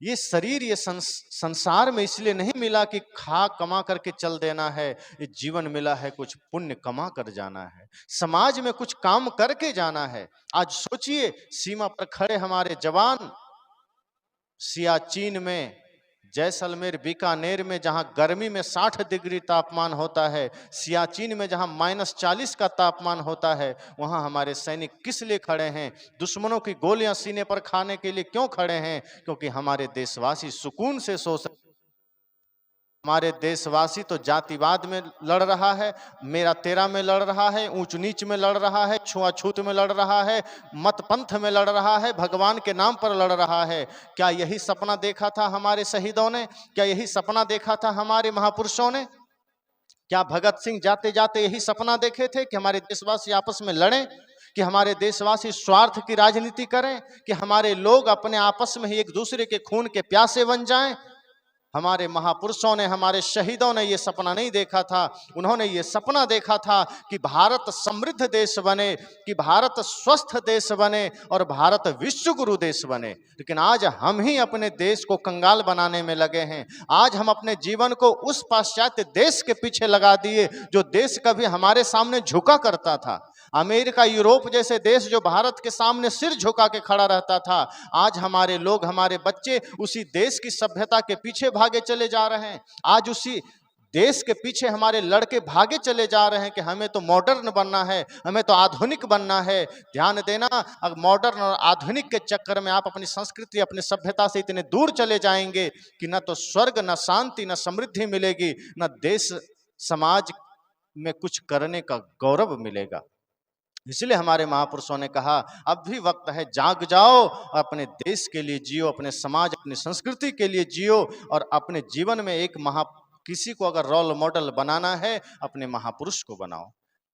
ये शरीर ये संसार में इसलिए नहीं मिला कि खा कमा करके चल देना है। ये जीवन मिला है कुछ पुण्य कमा कर जाना है, समाज में कुछ काम करके जाना है। आज सोचिए सीमा पर खड़े हमारे जवान, सियाचिन में, जैसलमेर बीकानेर में जहां गर्मी में 60 डिग्री तापमान होता है, सियाचिन में जहां -40 का तापमान होता है, वहां हमारे सैनिक किस लिए खड़े हैं? दुश्मनों की गोलियां सीने पर खाने के लिए क्यों खड़े हैं? क्योंकि हमारे देशवासी सुकून से सो सके। हमारे देशवासी तो जातिवाद में लड़ रहा है, मेरा तेरा में लड़ रहा है, ऊंच नीच में लड़ रहा है, छुआछूत में लड़ रहा है, मत पंथ में लड़ रहा है, भगवान के नाम पर लड़ रहा है। क्या यही सपना देखा था हमारे शहीदों ने? क्या यही सपना देखा था हमारे महापुरुषों ने? क्या भगत सिंह जाते जाते यही सपना देखे थे कि हमारे देशवासी आपस में लड़ें, कि हमारे देशवासी स्वार्थ की राजनीति करें, कि हमारे लोग अपने आपस में ही एक दूसरे के खून के प्यासे बन जाएं? हमारे महापुरुषों ने, हमारे शहीदों ने ये सपना नहीं देखा था। उन्होंने ये सपना देखा था कि भारत समृद्ध देश बने, कि भारत स्वस्थ देश बने और भारत विश्व गुरु देश बने। लेकिन आज हम ही अपने देश को कंगाल बनाने में लगे हैं। आज हम अपने जीवन को उस पाश्चात्य देश के पीछे लगा दिए जो देश कभी हमारे सामने झुका करता था। अमेरिका, यूरोप जैसे देश जो भारत के सामने सिर झुका के खड़ा रहता था, आज हमारे लोग, हमारे बच्चे उसी देश की सभ्यता के पीछे भागे चले जा रहे हैं। आज उसी देश के पीछे हमारे लड़के भागे चले जा रहे हैं कि हमें तो मॉडर्न बनना है, हमें तो आधुनिक बनना है। ध्यान देना, अगर मॉडर्न और आधुनिक के चक्कर में आप अपनी संस्कृति, अपनी सभ्यता से इतने दूर चले जाएंगे कि न तो स्वर्ग, न शांति, न समृद्धि मिलेगी, न देश समाज में कुछ करने का गौरव मिलेगा। इसलिए हमारे महापुरुषों ने कहा अब भी वक्त है, जाग जाओ, अपने देश के लिए जियो, अपने समाज, अपनी संस्कृति के लिए जियो और अपने जीवन में एक किसी को अगर रोल मॉडल बनाना है, अपने महापुरुष को बनाओ।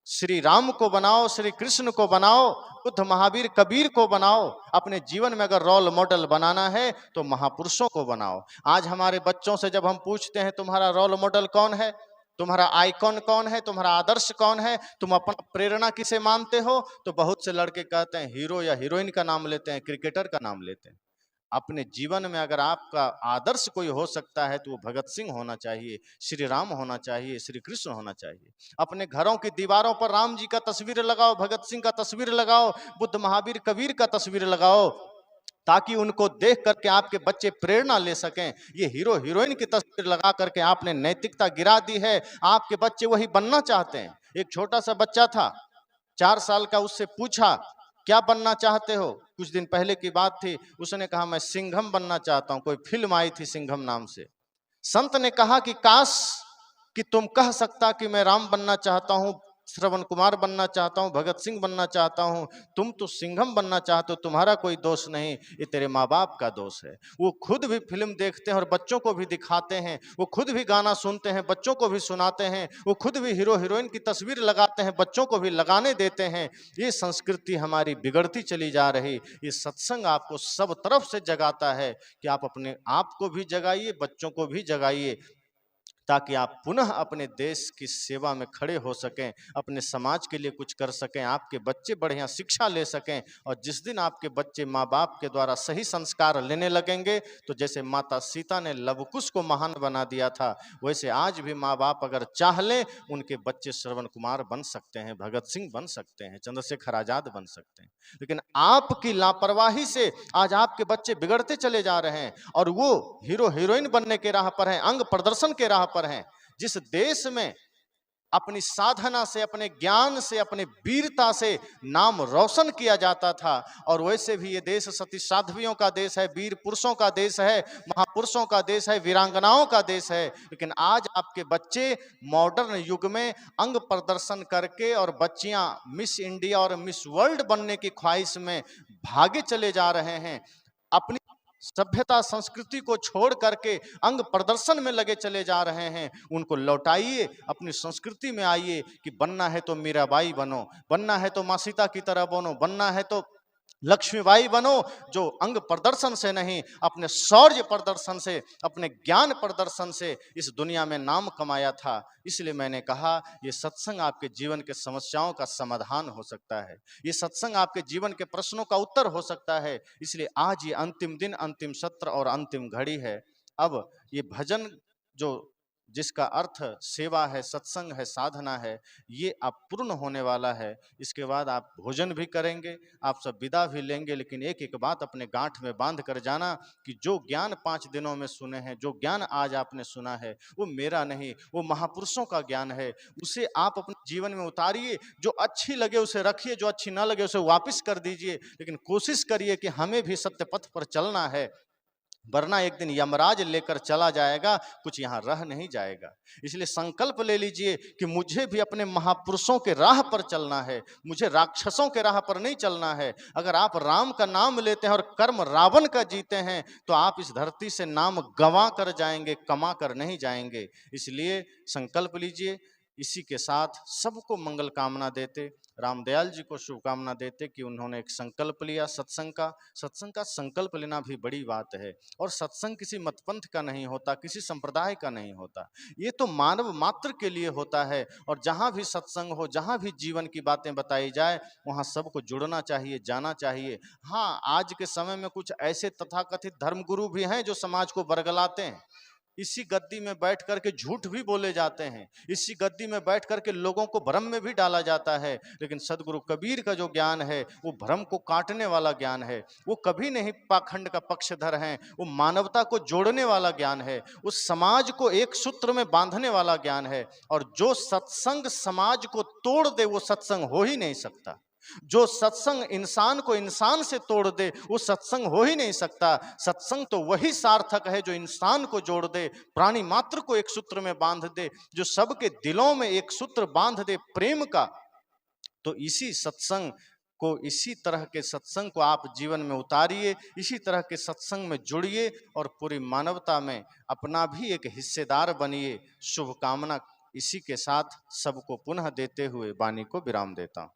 श्री राम को बनाओ, श्री कृष्ण को बनाओ, बुद्ध, महावीर, कबीर को बनाओ। अपने जीवन में अगर रोल मॉडल बनाना है तो महापुरुषों को बनाओ। आज हमारे बच्चों से जब हम पूछते हैं तुम्हारा रोल मॉडल कौन है, तुम्हारा आइकॉन कौन है, तुम्हारा आदर्श कौन है, तुम अपना प्रेरणा किसे मानते हो, तो बहुत से लड़के कहते हैं हीरो या हीरोइन का नाम लेते हैं, क्रिकेटर का नाम लेते हैं। अपने जीवन में अगर आपका आदर्श कोई हो सकता है तो वो भगत सिंह होना चाहिए, श्री राम होना चाहिए, श्री कृष्ण होना चाहिए। अपने घरों की दीवारों पर राम जी का तस्वीर लगाओ, भगत सिंह का तस्वीर लगाओ, बुद्ध, महावीर, कबीर का तस्वीर लगाओ, ताकि उनको देख करके आपके बच्चे प्रेरणा ले सकें। ये हीरो हीरोइन की तस्वीर लगा करके आपने नैतिकता गिरा दी है। आपके बच्चे वही बनना चाहते हैं। एक छोटा सा बच्चा था 4 साल का, उससे पूछा क्या बनना चाहते हो? कुछ दिन पहले की बात थी। उसने कहा मैं सिंघम बनना चाहता हूं। कोई फिल्म आई थी सिंघम नाम से। संत ने कहा कि काश कि तुम कह सकता कि मैं राम बनना चाहता हूं, श्रवण कुमार बनना चाहता हूं, भगत सिंह बनना चाहता हूं। तुम तो सिंघम बनना चाहते हो, तुम्हारा कोई दोष नहीं, ये तेरे माँ बाप का दोष है। वो खुद भी फिल्म देखते हैं और बच्चों को भी दिखाते हैं, वो खुद भी गाना सुनते हैं, बच्चों को भी सुनाते हैं, वो खुद भी हीरो हीरोइन की तस्वीर लगाते हैं, बच्चों को भी लगाने देते हैं। ये संस्कृति हमारी बिगड़ती चली जा रही। ये सत्संग आपको सब तरफ से जगाता है कि आप अपने आप को भी जगाइए, बच्चों को भी जगाइए, ताकि आप पुनः अपने देश की सेवा में खड़े हो सकें, अपने समाज के लिए कुछ कर सकें, आपके बच्चे बढ़िया शिक्षा ले सकें। और जिस दिन आपके बच्चे माँ बाप के द्वारा सही संस्कार लेने लगेंगे, तो जैसे माता सीता ने लवकुश को महान बना दिया था, वैसे आज भी माँ बाप अगर चाह लें, उनके बच्चे श्रवण कुमार बन सकते हैं, भगत सिंह बन सकते हैं, चंद्रशेखर आजाद बन सकते हैं। लेकिन आपकी लापरवाही से आज आपके बच्चे बिगड़ते चले जा रहे हैं और वो हीरो हीरोइन बनने के राह पर हैं, अंग प्रदर्शन के राह पर हैं। जिस देश में अपनी साधना से, अपने ज्ञान से, अपने वीरता से नाम रोशन किया जाता था, और वैसे भी ये देश सती साध्वियों का देश है, वीर पुरुषों का देश है, महापुरुषों का देश है, वीरांगनाओं का देश है। लेकिन आज आपके बच्चे मॉडर्न युग में अंग प्रदर्शन करके और बच्चियां मिस इंडिया और मिस वर्ल्ड बनने की ख्वाहिश में भागे चले जा रहे हैं। अपनी सभ्यता संस्कृति को छोड़ करके अंग प्रदर्शन में लगे चले जा रहे हैं। उनको लौटाइए, अपनी संस्कृति में आइए कि बनना है तो मीराबाई बनो, बनना है तो माँ सीता की तरह बनो, बनना है तो लक्ष्मीबाई बनो, जो अंग प्रदर्शन से नहीं, अपने शौर्य प्रदर्शन से, अपने ज्ञान प्रदर्शन से इस दुनिया में नाम कमाया था। इसलिए मैंने कहा ये सत्संग आपके जीवन के समस्याओं का समाधान हो सकता है, ये सत्संग आपके जीवन के प्रश्नों का उत्तर हो सकता है। इसलिए आज ये अंतिम दिन, अंतिम सत्र और अंतिम घड़ी है। अब ये भजन जो जिसका अर्थ सेवा है, सत्संग है, साधना है, ये अब पूर्ण होने वाला है। इसके बाद आप भोजन भी करेंगे, आप सब विदा भी लेंगे, लेकिन एक एक बात अपने गांठ में बांध कर जाना कि जो ज्ञान 5 दिनों में सुने हैं, जो ज्ञान आज आपने सुना है, वो मेरा नहीं, वो महापुरुषों का ज्ञान है। उसे आप अपने जीवन में उतारिए। जो अच्छी लगे उसे रखिए, जो अच्छी ना लगे उसे वापस कर दीजिए, लेकिन कोशिश करिए कि हमें भी सत्य पथ पर चलना है, वरना एक दिन यमराज लेकर चला जाएगा, कुछ यहाँ रह नहीं जाएगा। इसलिए संकल्प ले लीजिए कि मुझे भी अपने महापुरुषों के राह पर चलना है, मुझे राक्षसों के राह पर नहीं चलना है। अगर आप राम का नाम लेते हैं और कर्म रावण का जीते हैं, तो आप इस धरती से नाम गंवा कर जाएंगे, कमा कर नहीं जाएंगे। इसलिए संकल्प लीजिए। इसी के साथ सबको मंगल कामना देते, रामदयाल जी को शुभकामना देते कि उन्होंने एक संकल्प लिया सत्संग का। सत्संग का संकल्प लेना भी बड़ी बात है। और सत्संग किसी मतपंथ का नहीं होता, किसी संप्रदाय का नहीं होता, ये तो मानव मात्र के लिए होता है। और जहाँ भी सत्संग हो, जहाँ भी जीवन की बातें बताई जाए, वहाँ सबको जुड़ना चाहिए, जाना चाहिए। हाँ, आज के समय में कुछ ऐसे तथाकथित धर्मगुरु भी हैं जो समाज को बरगलाते हैं। इसी गद्दी में बैठ करके झूठ भी बोले जाते हैं, इसी गद्दी में बैठ करके लोगों को भ्रम में भी डाला जाता है। लेकिन सदगुरु कबीर का जो ज्ञान है, वो भ्रम को काटने वाला ज्ञान है। वो कभी नहीं पाखंड का पक्षधर हैं, वो मानवता को जोड़ने वाला ज्ञान है, उस समाज को एक सूत्र में बांधने वाला ज्ञान है। और जो सत्संग समाज को तोड़ दे, वो सत्संग हो ही नहीं सकता। जो सत्संग इंसान को इंसान से तोड़ दे, वो सत्संग हो ही नहीं सकता। सत्संग तो वही सार्थक है जो इंसान को जोड़ दे, प्राणी मात्र को एक सूत्र में बांध दे, जो सबके दिलों में एक सूत्र बांध दे प्रेम का। तो इसी सत्संग को, इसी तरह के सत्संग को आप जीवन में उतारिए, इसी तरह के सत्संग में जुड़िए और पूरी मानवता में अपना भी एक हिस्सेदार बनिए। शुभकामना इसी के साथ सबको पुनः देते हुए वाणी को विराम देता हूं।